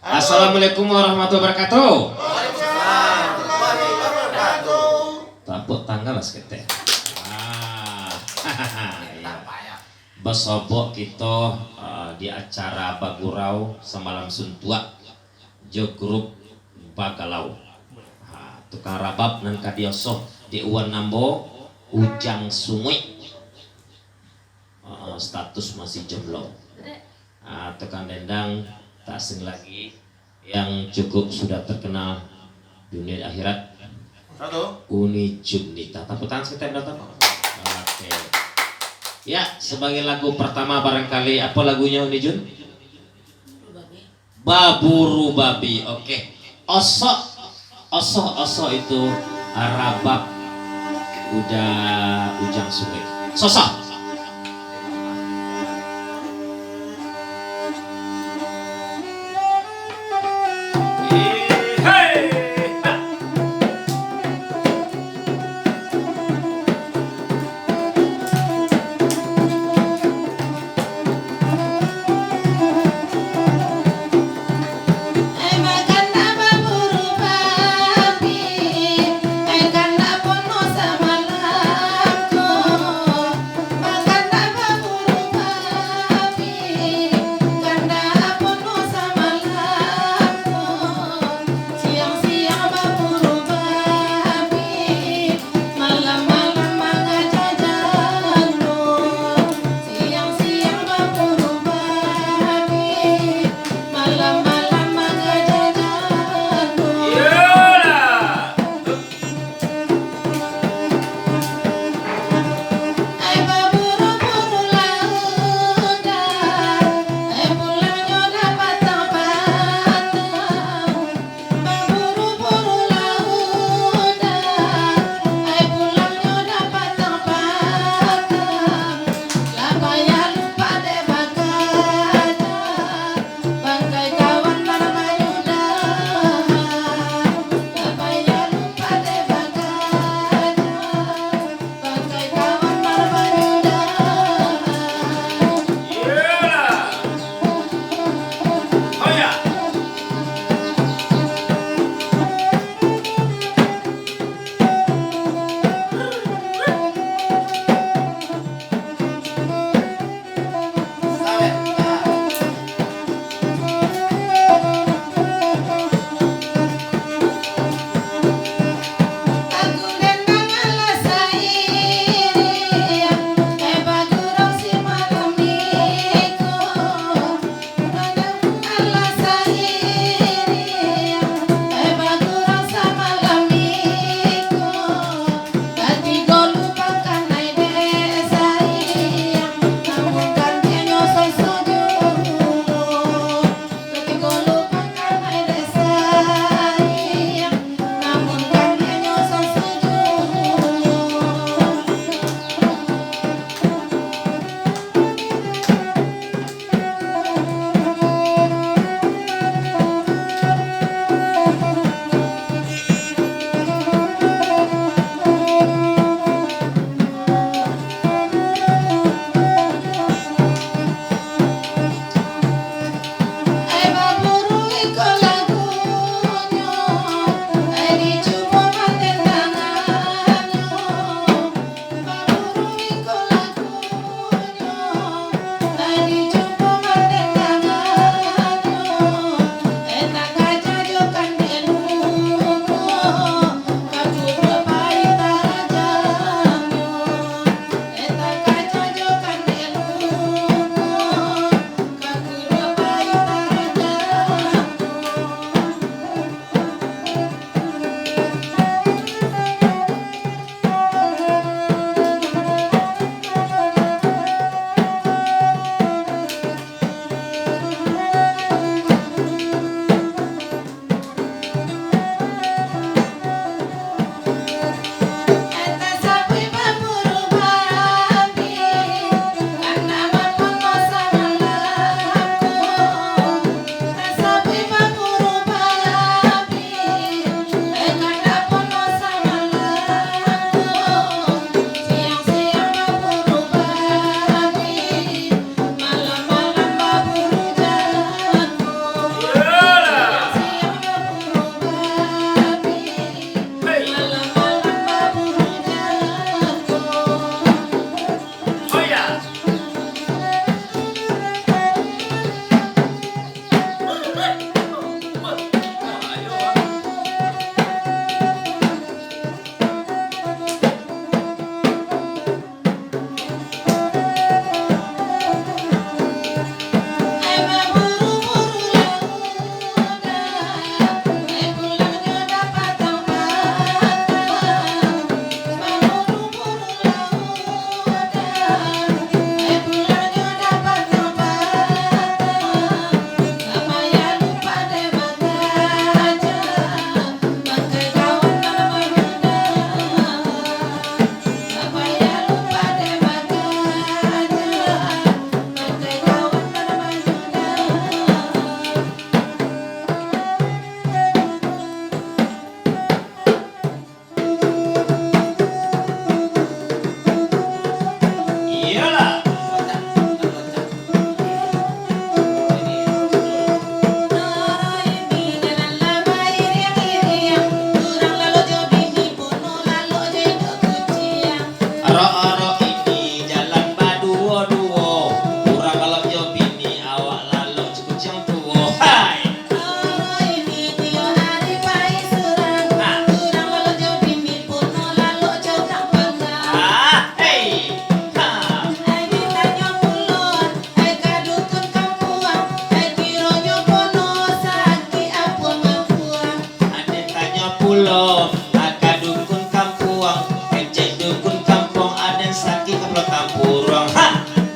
Assalamualaikum warahmatullahi wabarakatuh. Waalaikumsalam warahmatullahi wabarakatuh. Tepuk tangan lah sekete. Besobok kita di acara Bagurau semalam suntua Jogrup Bagalau. Tukang rabab nan kadioso di Uwan Nambo Ujang Sungai. Status masih jomblo. Tukang dendang tak asing lagi yang cukup sudah terkenal dunia dan akhirat. Uni Jumnita. Tepuk tangan kita datang. Oke. Ya, sebagai lagu pertama barangkali apa lagunya Uni Jun? Baburu Babi. Oke. Oso itu rabab udah Ujang Sungai. Sosok. Iyalah. Aro-aro ini jalan baduo-duo, kurang kalau jo bini awak lalu cukup yang tuo. Hai. Ah, hey. Ha. Ade tanya pulau, agak dukun kampuang, ecek dukun kampung, ada sakit keplok kampurang. Ha.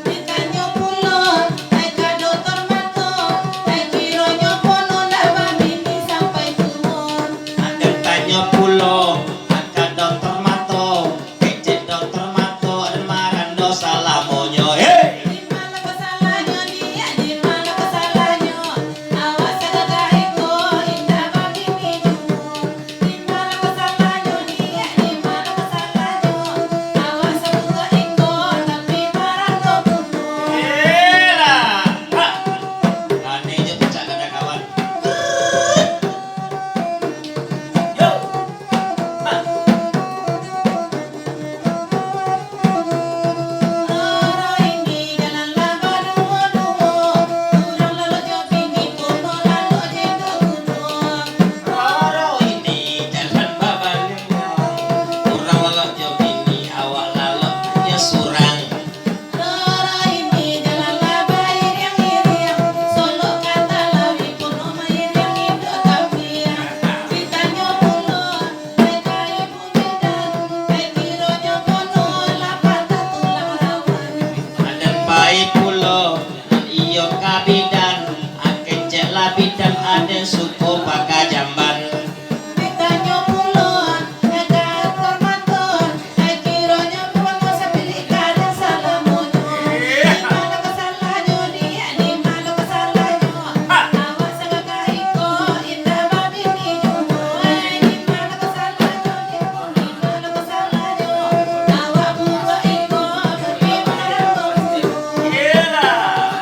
Ada tanya pulau, agak dokter mato, ecek dokter mato, ada makan dosa lamonyo. Hey. Yelah. Ha. Aneh je pecah kada kawan. Yo. Ha. Roro ini jalan babalnya, kurang walak jo bini awak lalok hanya surang. Adan pai pulo dan iyo kabidan, aken cek labidan aden suko paka jamban. Yelah.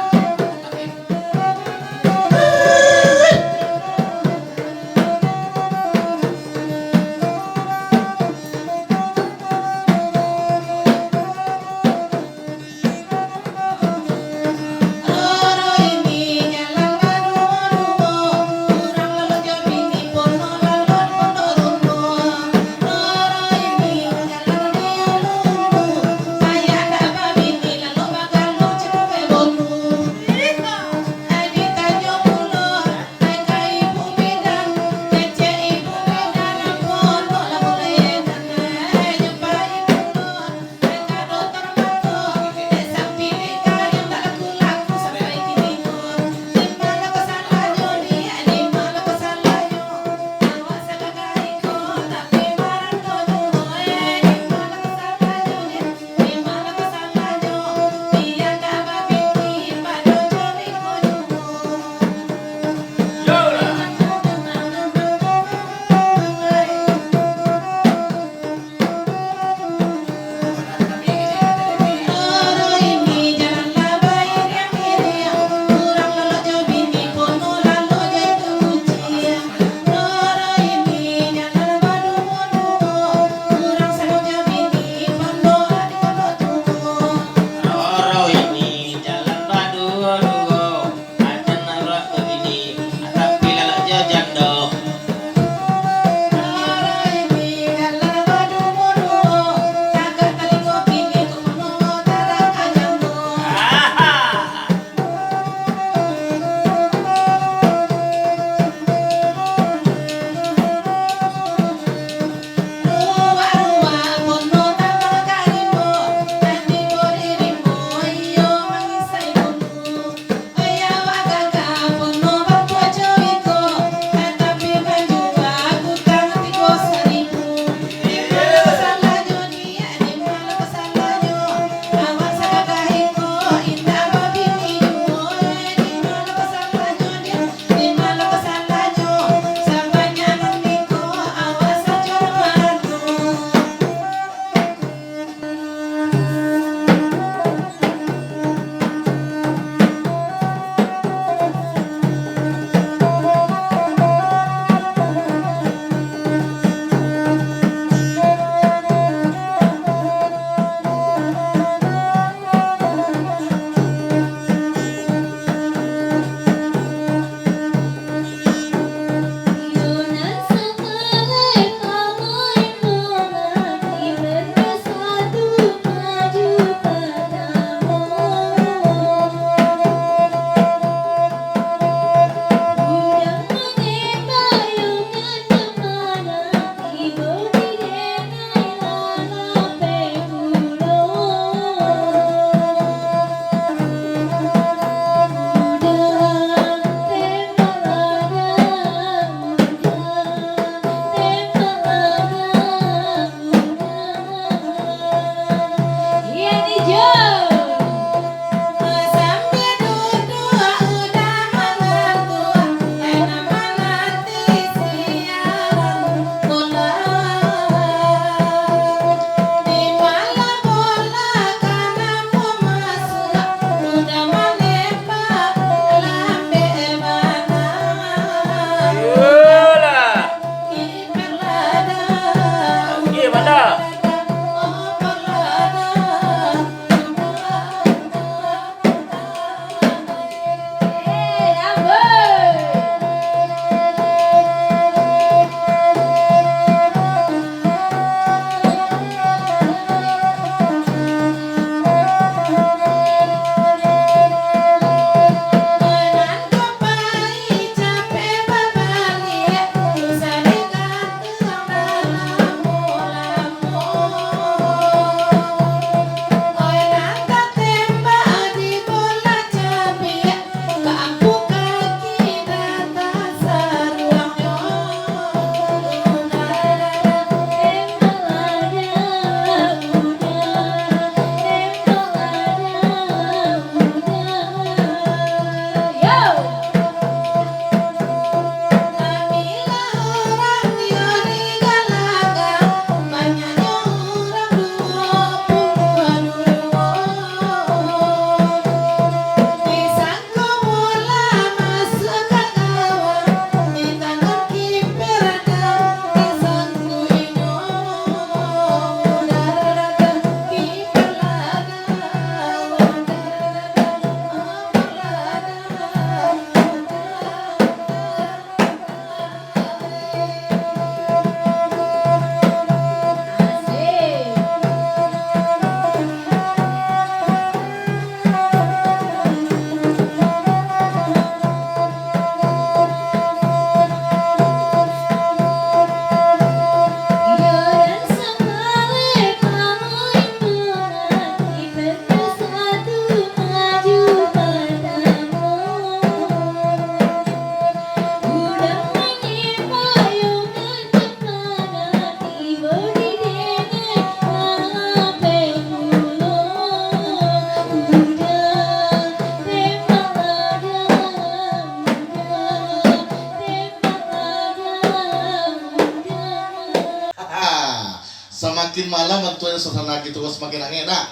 Semakin malam tentunya suasana gitu kok semakin enak.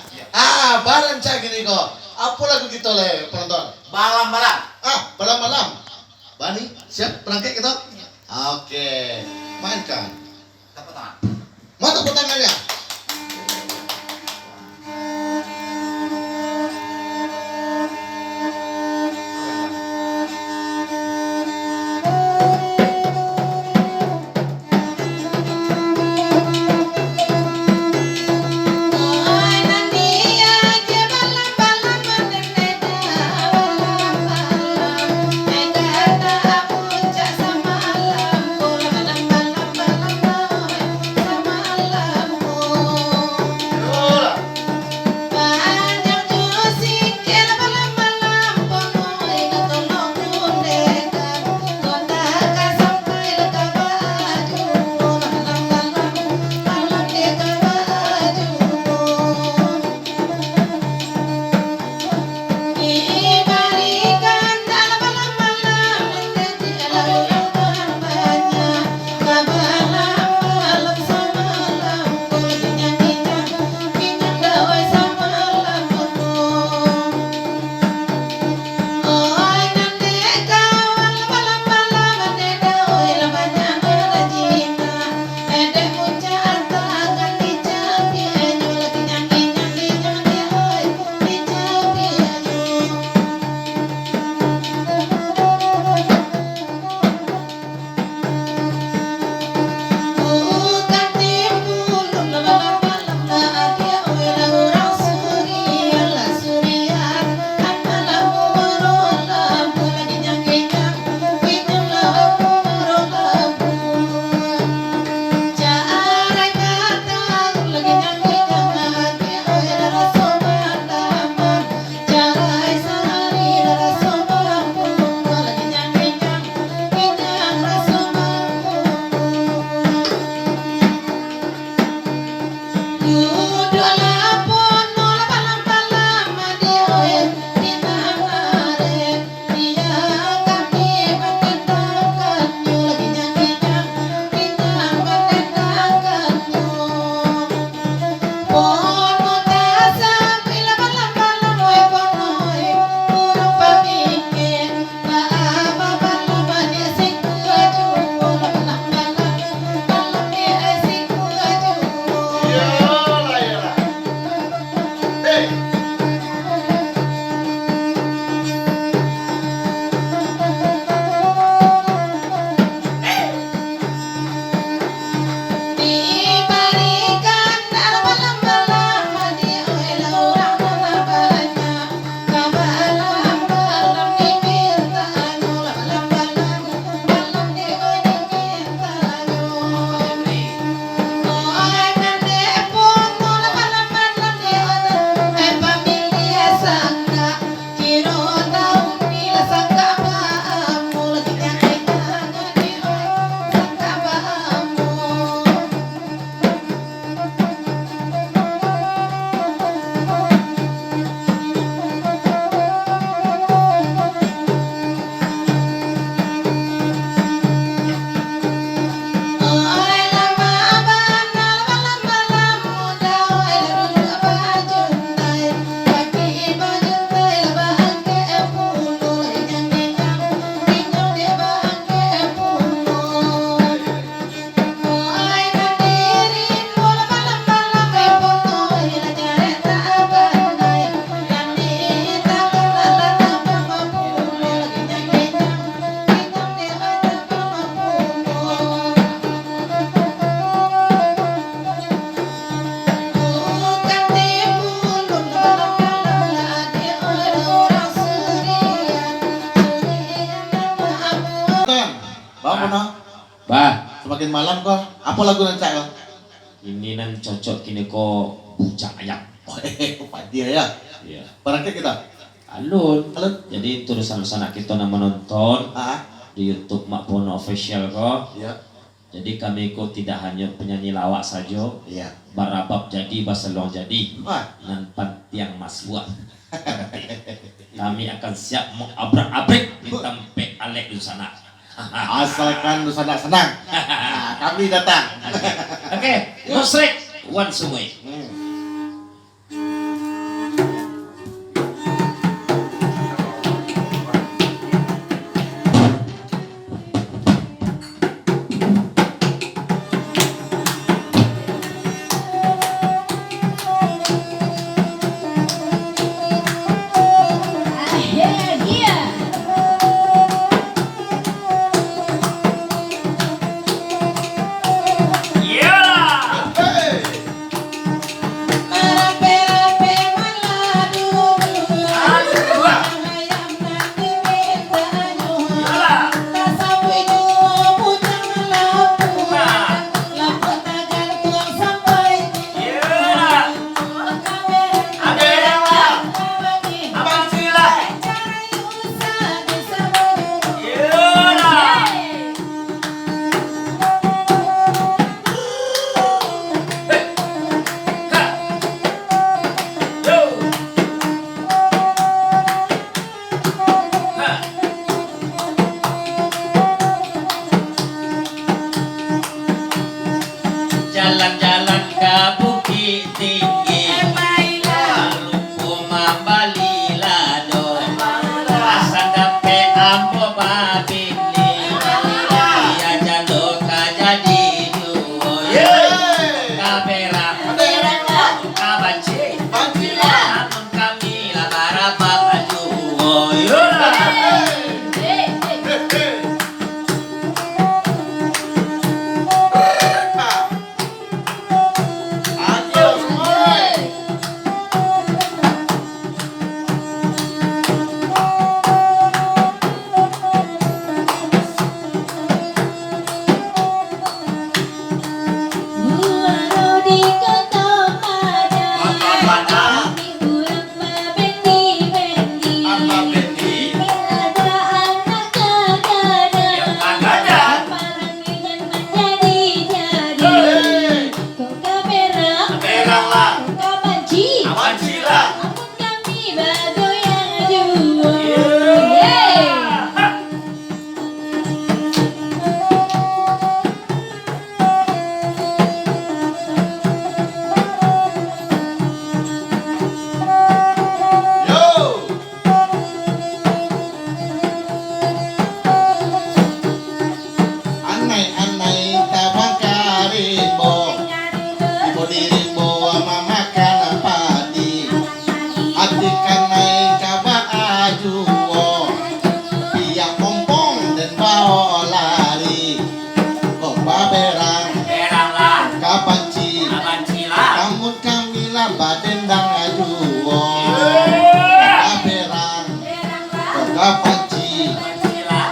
Barang cak gini kok. Apa lagu gitu le penonton? Malam-malam. Malam-malam. Bani, siap berangkat kita? Oke, mainkan. Tepuk tangan. Mau tepuk tangannya? Semakin malam kok. Apa lagu nanti kok? Ini nan cocok kini kok bucak ayam. Pak dia ya. Iya. Barangkali kita. Alun. Jadi terus sana kita nama menonton di YouTube Mak Pono Official kok. Iya. Jadi kami kok tidak hanya penyanyi lawak saja. Iya. Barabab jadi baselong jadi. Wah. Nan pantiang mas buat. Kami akan siap mengabrak-abrik di tempe Alek di sana. Asalkan lu senang-senang. Kami datang. Oke, musrik. 1, Wan Sumai. Jalan-jalan ke Bukit Tinggi, Rumah Bali Lado, asal dapat ambo babini, dia jalur jadi duo, kabera, kabanci, namun kami lah barabak duo,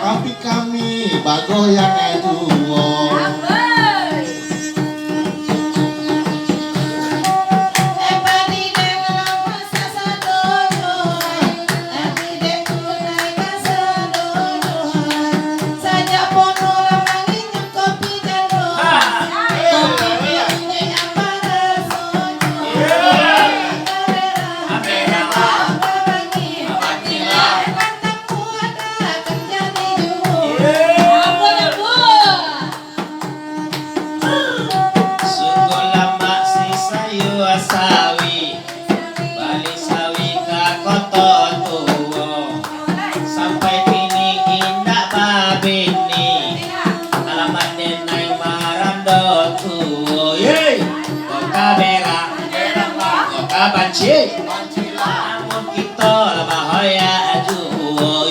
tapi kami bagoyang duo. Sawi, balik sawi ke kota tuwo, sampai kini indah babini, alamat denai marando tuwo, kota berang, kota banci, namun kita bahaya tuwo,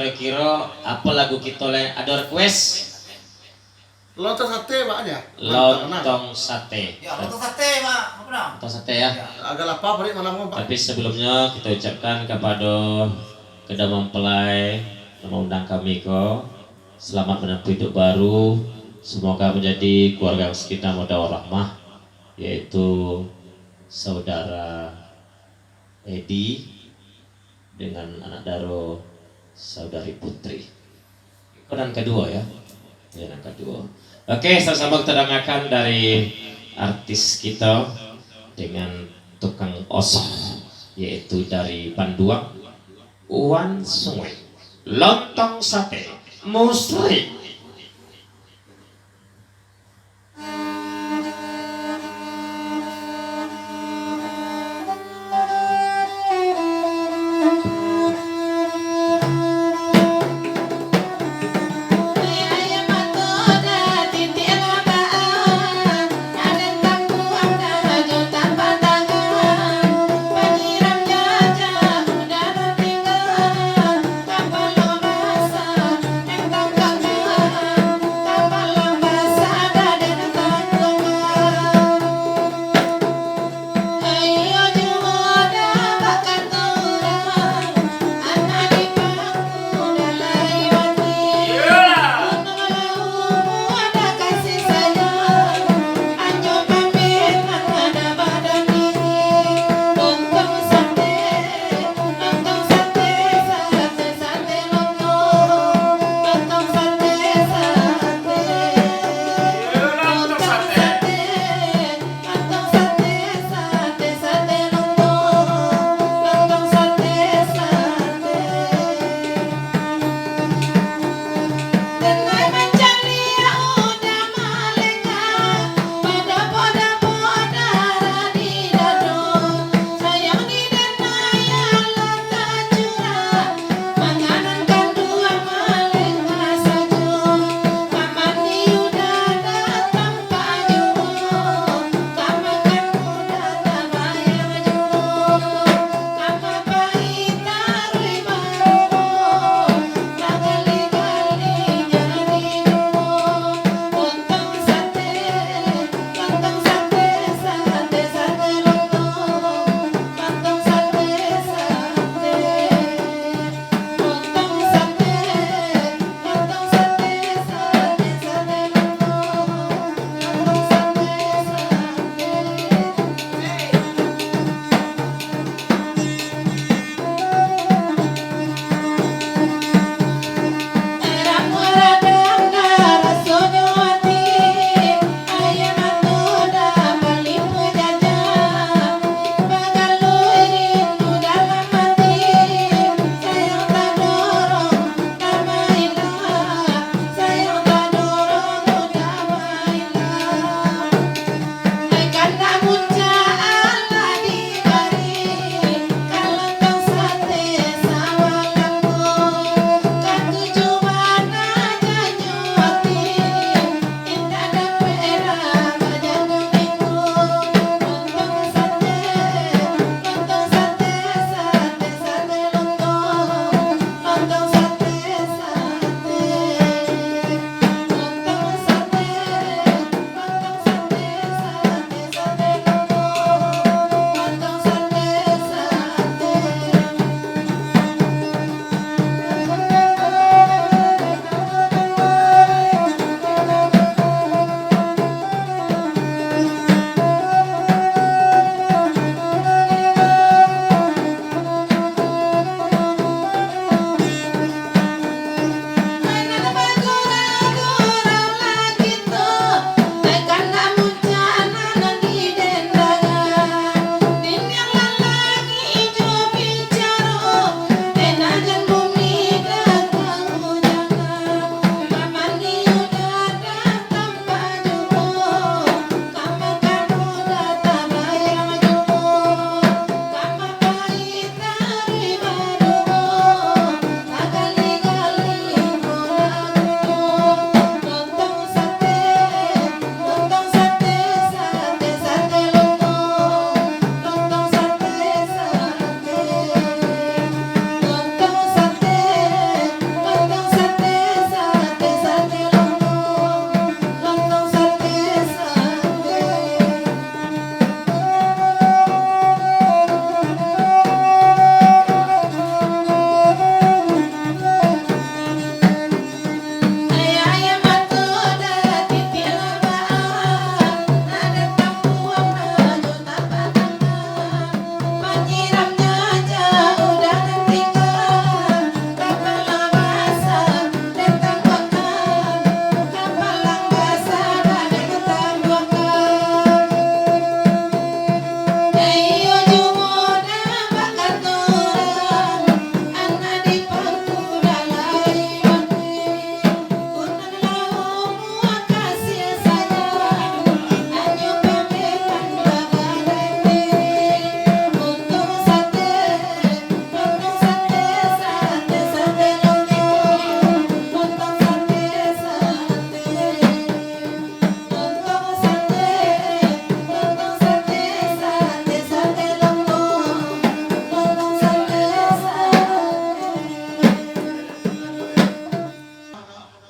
kira-kira apa lagu kita le ada request? Lontong sate Pak aja. Lontong sate. Ya, lontong sate, Pak. Apa? Lontong sate ya. Agak lapar Pak mana mau Pak. Tapi sebelumnya kita ucapkan kepada kedua mempelai yang mengundang kami kok selamat menempuh hidup baru. Semoga menjadi keluarga yang sakinah mawaddah warahmah, yaitu saudara Edi dengan anak Daro saudari Putri. Yang kedua ya. Yang kedua. Oke, sama-sama kita dengarkan dari artis kita dengan tukang osoh, yaitu dari Panduang Wan Sungai. Lontong sate musrik. Thank you.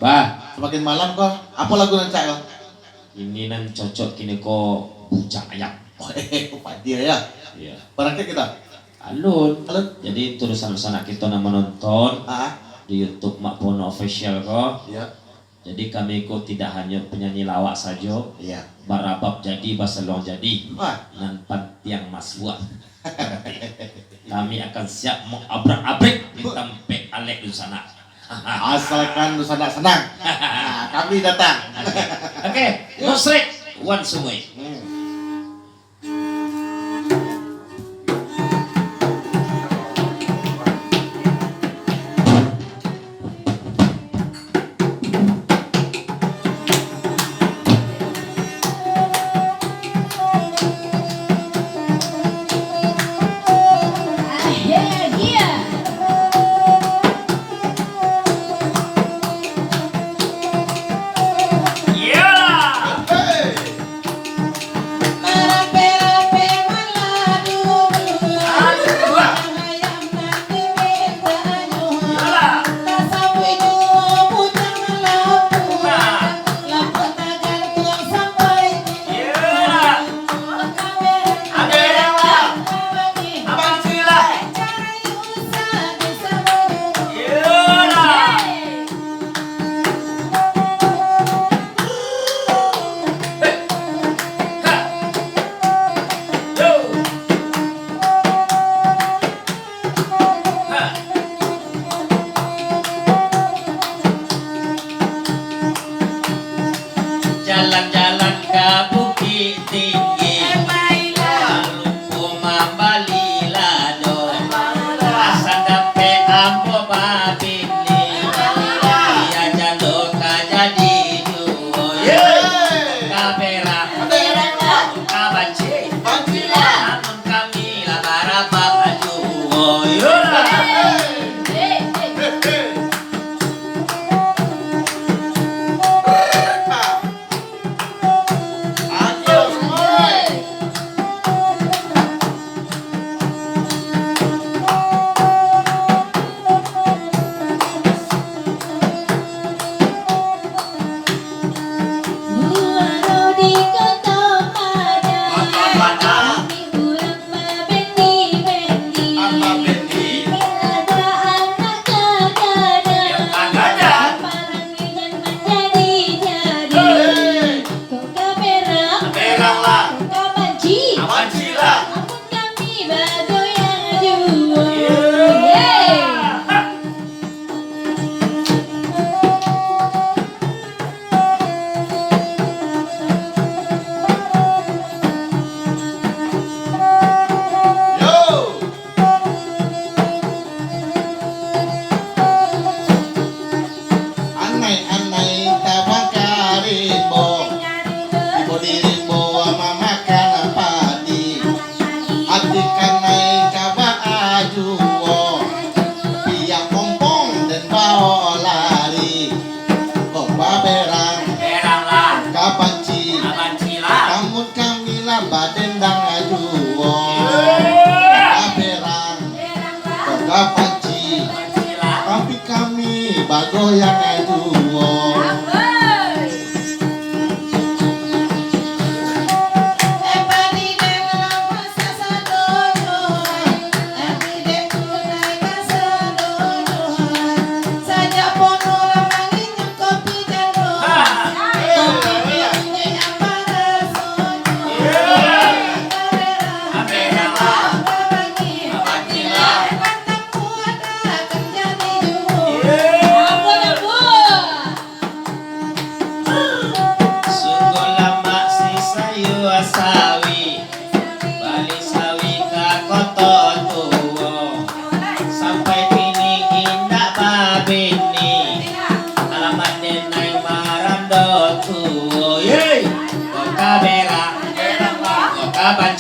Bah, Semakin malam kok. Apa lagu nancak kok? ini nan cocok kini ko bujang ayam. Pak dia ya. Iya. Barangkali kita. Alun. Alun. Jadi tulisan sana kita nama menonton Ah, di YouTube Mak Pono Official kok. iya. Jadi kami ikut tidak hanya penyanyi lawak saja, Iya. barabab jadi, baselong jadi, Wah, nan pantiang mas buat. Kami akan siap mengabrak-abrik di tempe alek di sana. asalkan lu senang. Nah, kami datang. Oke, musrik, one sumui. Jalan-jalan ke Bukit Tinggi, lalu Puma Bali Lado, asal dapat ambo babini, dia jalur jadi duo, kabera, kabanci, namun kami lah barabak duo, tapi kami bagoyang aduo.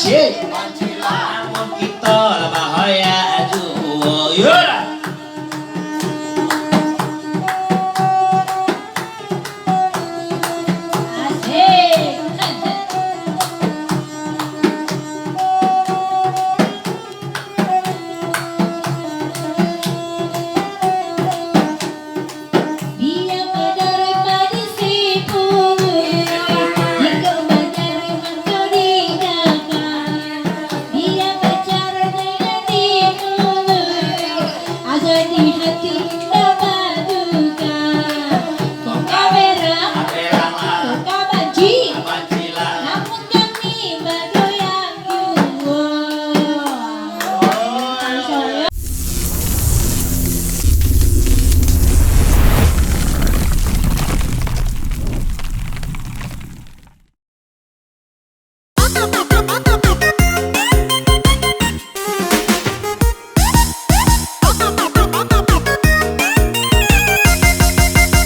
Panci namun kita bahaya aduh yuk